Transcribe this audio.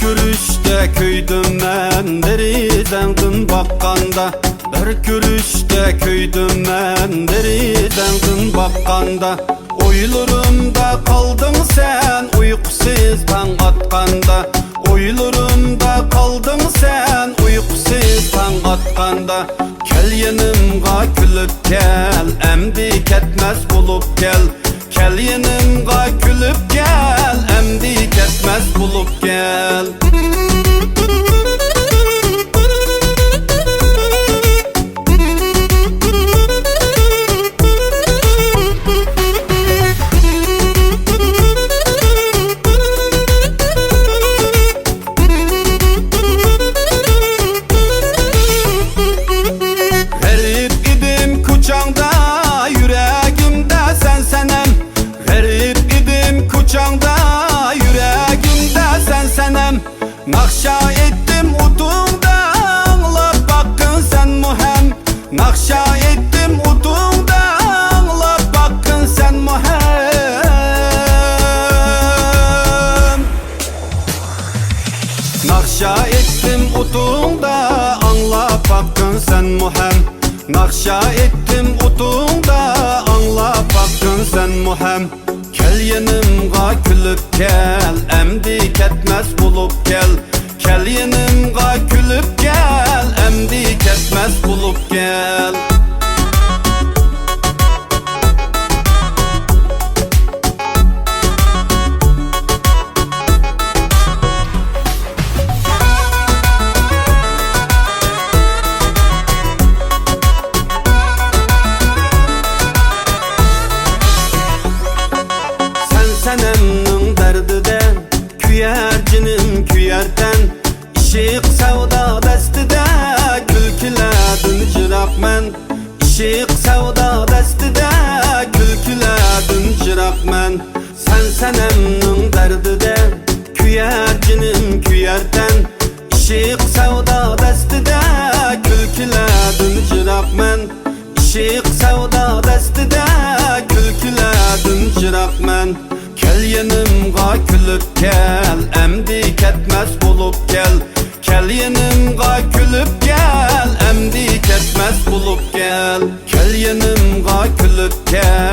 görüşte köydüm men derizendin bakkanda. Bir görüşte köydüm men derizendin bakkanda. Oylarımda kaldın sen uykusuz taң atkanda. Oylarımda kaldın sen uykusuz taң atkanda. Kel yanımga külüp gel, emdi ketmez bulup gel. Kel yanımga külüp gel, emdi ketmez bulup gel. Nakşa ettim utunda, anla bakın sen muhem. Nakşa ettim utunda, anla bakın sen muhem. Nakşa ettim utunda, anla bakın sen muhem. Nakşa ettim utunda, anla bakın sen muhem. Kel yanımga külüp gel, emdi ketmez bulup gel. Kel yanımga külüp gel, emdi ketmez bulup gel. Senemnin derdide küyer cinim küyerden. İşik sevda destide külküledin jirak men. İşik sevda destide külküledin jirak men. Senemnin derdide küyer cinim küyerden. İşik sevda destide külküledin jirak men. İşik sevda destide külküledin jirak men. Kel yanımga külüp gel, emdi ketmez bulup gel. Kel yanımga külüp gel, emdi ketmez bulup gel. Kel yanımga külüp gel,